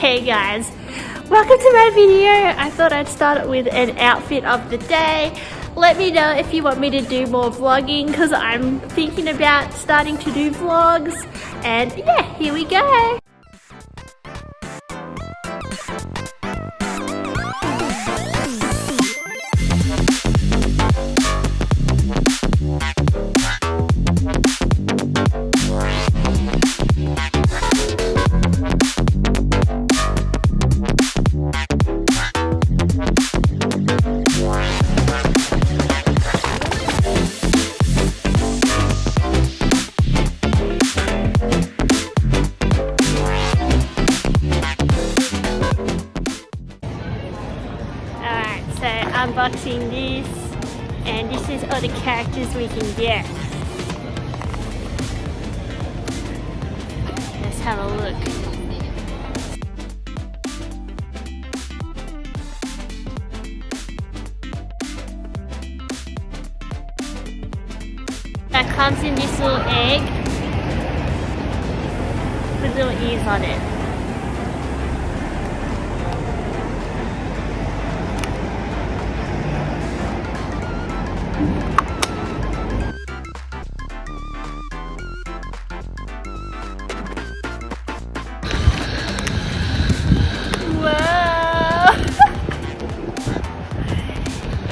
Hey guys, welcome to my video. I thought I'd start with an outfit of the day. Let me know if you want me to do more vlogging because I'm thinking about starting to do vlogs. And yeah, here we go. Unboxing this, and this is all the characters we can get. Let's have a look. That comes in this little egg with little ears on it.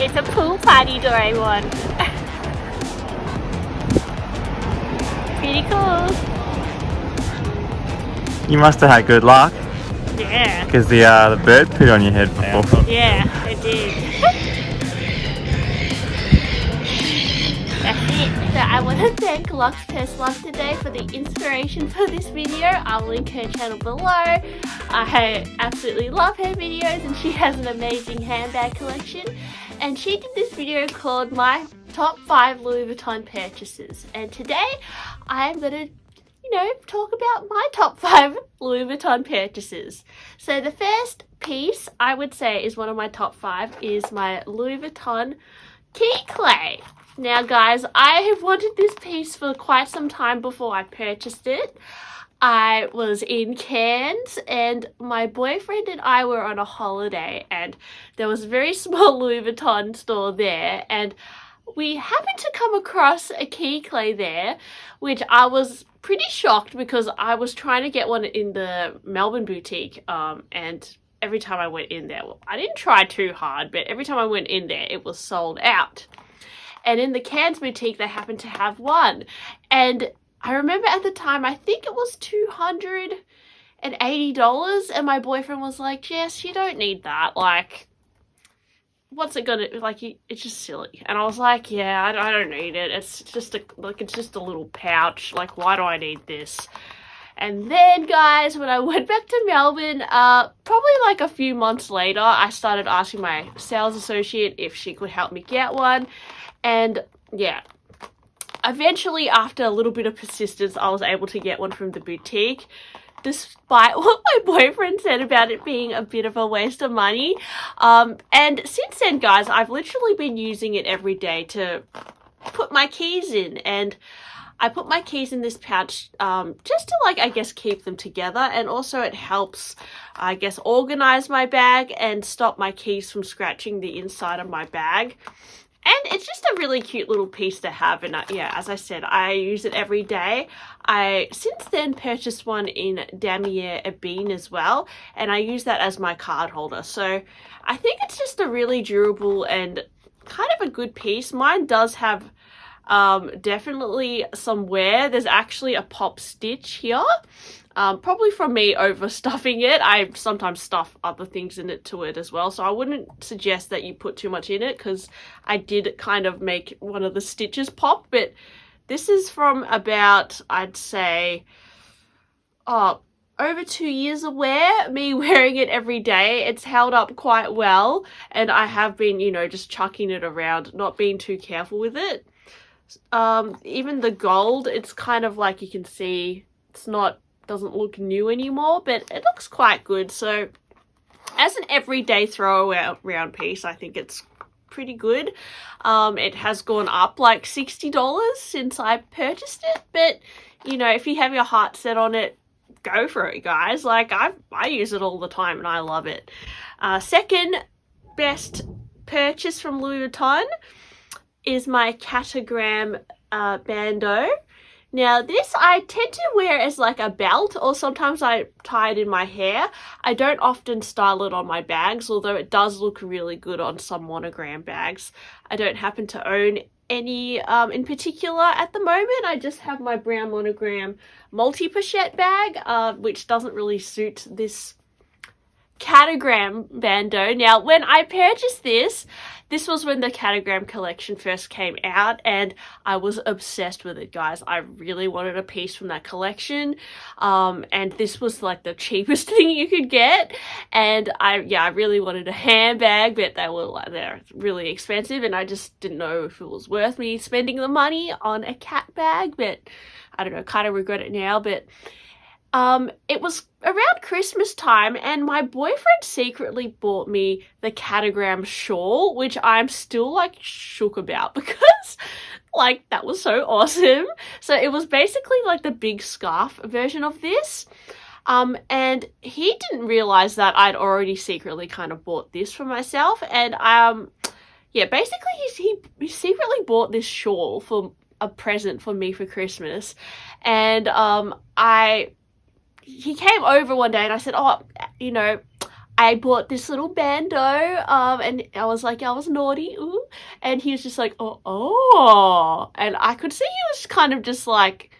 It's a pool party Doraemon. Pretty cool. You must have had good luck. Yeah. Because the bird pooed on your head before. Yeah, it did. That's it. So I want to thank Lux Purse Love today for the inspiration for this video. I'll link her channel below. I absolutely love her videos and she has an amazing handbag collection. And she did this video called my top 5 Louis Vuitton purchases. And today I'm going to, talk about my top 5 Louis Vuitton purchases. So the first piece I would say is one of my top 5 is my Louis Vuitton key clay. Now guys, I have wanted this piece for quite some time before I purchased it. I was in Cairns and my boyfriend and I were on a holiday and there was a very small Louis Vuitton store there and we happened to come across a key clay there, which I was pretty shocked because I was trying to get one in the Melbourne boutique and every time I went in there, well, I didn't try too hard, but every time I went in there it was sold out. And in the Cairns boutique they happened to have one, and I remember at the time, I think it was $280, and my boyfriend was like, Jess, you don't need that. Like, what's it gonna, like, it's just silly. And I was like, yeah, I don't need it. It's just a little pouch. Like, why do I need this? And then, guys, when I went back to Melbourne, probably like a few months later, I started asking my sales associate if she could help me get one. And, yeah. Eventually, after a little bit of persistence, I was able to get one from the boutique, despite what my boyfriend said about it being a bit of a waste of money. And since then, guys, I've literally been using it every day to put my keys in. And I put my keys in this pouch just to, like, I guess, keep them together. And also it helps, I guess, organize my bag and stop my keys from scratching the inside of my bag. And it's just a really cute little piece to have, and yeah, as I said, I use it every day. I since then purchased one in Damier Ebene as well, and I use that as my card holder. So I think it's just a really durable and kind of a good piece. Mine does have definitely some wear. There's actually a pop stitch here. Probably from me overstuffing it. I sometimes stuff other things in it to it as well, so I wouldn't suggest that you put too much in it because I did kind of make one of the stitches pop. But this is from about, I'd say, over 2 years of wear, me wearing it every day. It's held up quite well, and I have been, just chucking it around, not being too careful with it. Even the gold, it's kind of like, you can see it's doesn't look new anymore, but it looks quite good. So as an everyday throwaway round piece, I think it's pretty good. It has gone up like $60 since I purchased it, but if you have your heart set on it, go for it, guys. Like, I use it all the time and I love it. Second best purchase from Louis Vuitton is my Catagram bandeau. Now, this I tend to wear as like a belt, or sometimes I tie it in my hair. I don't often style it on my bags, although it does look really good on some monogram bags. I don't happen to own any in particular at the moment. I just have my brown monogram multi-pochette bag, which doesn't really suit this Catagram bandeau. Now, when I purchased this was when the Catagram collection first came out, and I was obsessed with it, guys. I really wanted a piece from that collection, and this was like the cheapest thing you could get, and I really wanted a handbag, but they're really expensive, and I just didn't know if it was worth me spending the money on a cat bag, but I don't know, kind of regret it now. But it was around Christmas time, and my boyfriend secretly bought me the Catagram shawl, which I'm still like shook about because like that was so awesome. So it was basically like the big scarf version of this. And he didn't realize that I'd already secretly kind of bought this for myself. And basically he secretly bought this shawl for a present for me for Christmas. And he came over one day and I said, oh, you know, I bought this little bandeau, and I was like, I was naughty, ooh. And he was just like, oh. And I could see he was kind of just like,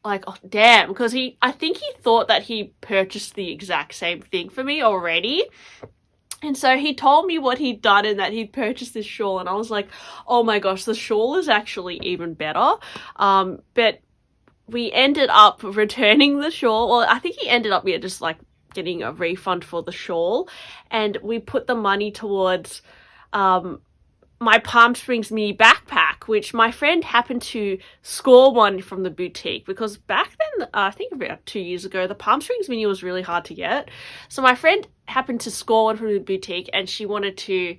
oh, damn. Because I think he thought that he purchased the exact same thing for me already. And so he told me what he'd done and that he'd purchased this shawl. And I was like, oh my gosh, the shawl is actually even better. But we ended up returning the shawl. Well, I think he ended up just like getting a refund for the shawl, and we put the money towards my Palm Springs mini backpack, which my friend happened to score one from the boutique, because back then, I think about 2 years ago, the Palm Springs mini was really hard to get. So my friend happened to score one from the boutique, and she wanted to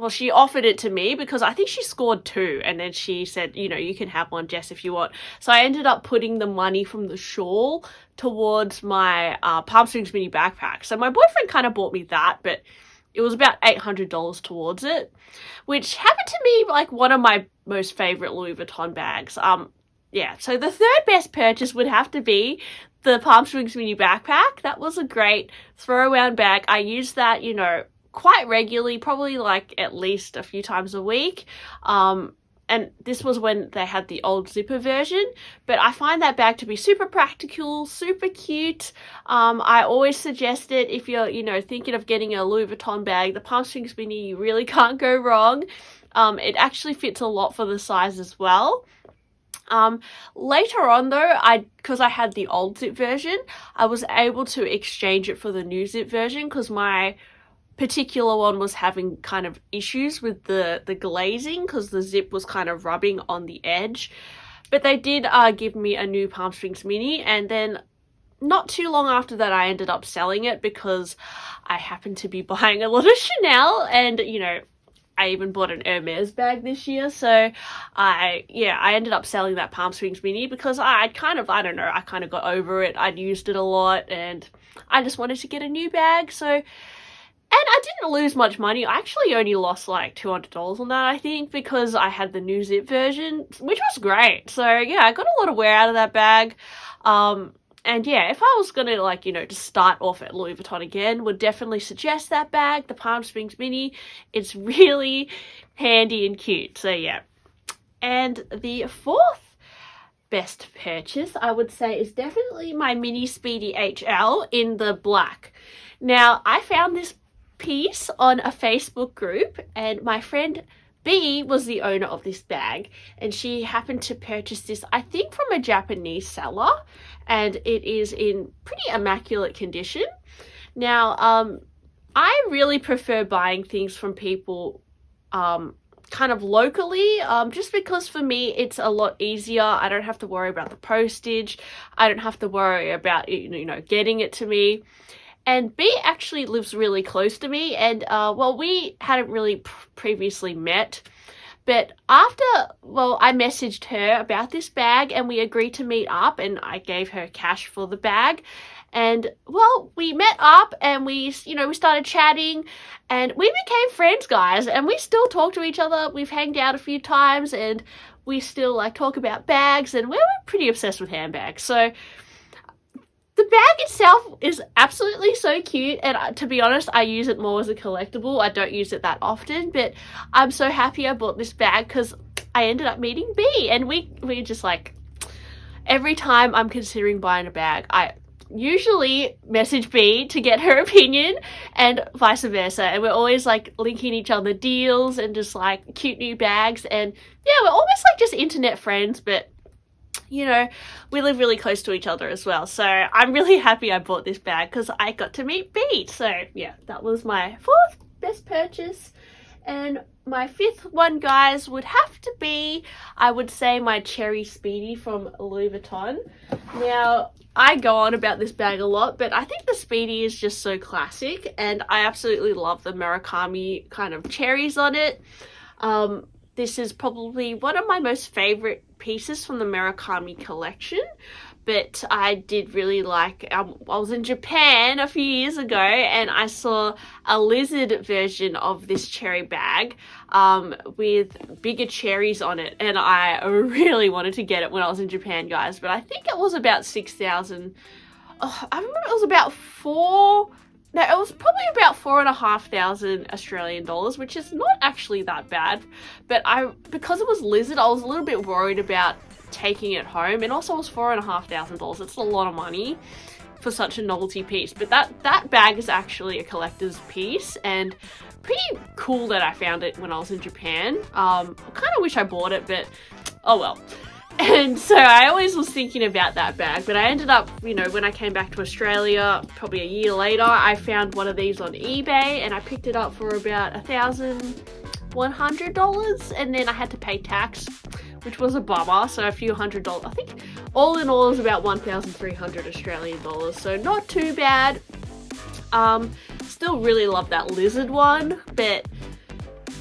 she offered it to me because I think she scored two, and then she said, you know, you can have one, Jess, if you want. So I ended up putting the money from the shawl towards my Palm Springs mini backpack. So my boyfriend kind of bought me that, but it was about $800 towards it, which happened to be like one of my most favorite Louis Vuitton bags. So the third best purchase would have to be the Palm Springs mini backpack. That was a great throw-around bag. I used that, you know, quite regularly, probably like at least a few times a week. And this was when they had the old zipper version, but I find that bag to be super practical, super cute. I always suggest it if you're, you know, thinking of getting a Louis Vuitton bag. The Palm Springs mini, you really can't go wrong. It actually fits a lot for the size as well. Later on though, because I had the old zip version, I was able to exchange it for the new zip version because my particular one was having kind of issues with the glazing because the zip was kind of rubbing on the edge. But they did give me a new Palm Springs mini, and then not too long after that I ended up selling it because I happened to be buying a lot of Chanel, and you know, I even bought an Hermes bag this year. So I ended up selling that Palm Springs mini because I kind of got over it. I'd used it a lot and I just wanted to get a new bag. So, and I didn't lose much money. I actually only lost like $200 on that, I think, because I had the new zip version, which was great. So yeah, I got a lot of wear out of that bag. And yeah, if I was going to, like, you know, just start off at Louis Vuitton again, would definitely suggest that bag, the Palm Springs Mini. It's really handy and cute. So yeah. And the fourth best purchase, I would say, is definitely my Mini Speedy HL in the black. Now, I found this piece on a Facebook group, and my friend B was the owner of this bag, and she happened to purchase this, I think, from a Japanese seller, and it is in pretty immaculate condition. Now, I really prefer buying things from people kind of locally, just because for me it's a lot easier. I don't have to worry about the postage. I don't have to worry about, you know, getting it to me. And B actually lives really close to me, and well, we hadn't really previously met, But after, well, I messaged her about this bag and we agreed to meet up, and I gave her cash for the bag. And, well, we met up and we started chatting and we became friends, guys. And we still talk to each other. We've hanged out a few times and we still, like, talk about bags, and we're pretty obsessed with handbags. So the bag itself is absolutely so cute, and to be honest, I use it more as a collectible. I don't use it that often, but I'm so happy I bought this bag because I ended up meeting B, and we just, like, every time I'm considering buying a bag, I usually message B to get her opinion and vice versa, and we're always, like, linking each other deals and just, like, cute new bags. And yeah, we're almost like just internet friends, but you know, we live really close to each other as well. So I'm really happy I bought this bag because I got to meet B. So yeah, that was my 4th best purchase. And my 5th one, guys, would have to be, I would say, my Cherry Speedy from Louis Vuitton. Now, I go on about this bag a lot, but I think the Speedy is just so classic, and I absolutely love the Murakami kind of cherries on it. This is probably one of my most favorite pieces from the Murakami collection, but I did really like, I was in Japan a few years ago and I saw a lizard version of this cherry bag with bigger cherries on it, and I really wanted to get it when I was in Japan, guys, but I think it was about 6,000. I remember it was about it was probably about 4,500 Australian dollars, which is not actually that bad. But because it was lizard, I was a little bit worried about taking it home. And also it was $4,500. It's a lot of money for such a novelty piece. But that bag is actually a collector's piece, and pretty cool that I found it when I was in Japan. I kind of wish I bought it, but oh well. And so I always was thinking about that bag, but I ended up, when I came back to Australia, probably a year later, I found one of these on eBay and I picked it up for about $1,100, and then I had to pay tax, which was a bummer, so a few $100. I think all in all it was about 1,300 Australian dollars, so not too bad. Still really love that lizard one, but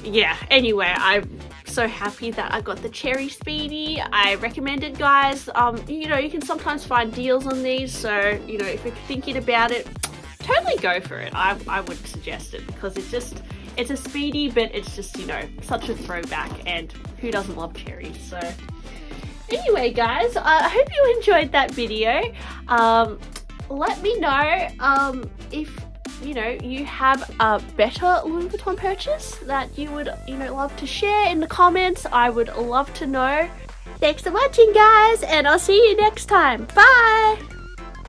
yeah, anyway, I'm so happy that I got the Cherry Speedy. I recommend it, guys. You can sometimes find deals on these, so if you're thinking about it, totally go for it. I would suggest it because it's a Speedy, but it's just such a throwback, and who doesn't love cherries? So anyway, guys, I hope you enjoyed that video. Let me know if you have a better Louis Vuitton purchase that you would, love to share in the comments. I would love to know. Thanks for watching, guys, and I'll see you next time. Bye!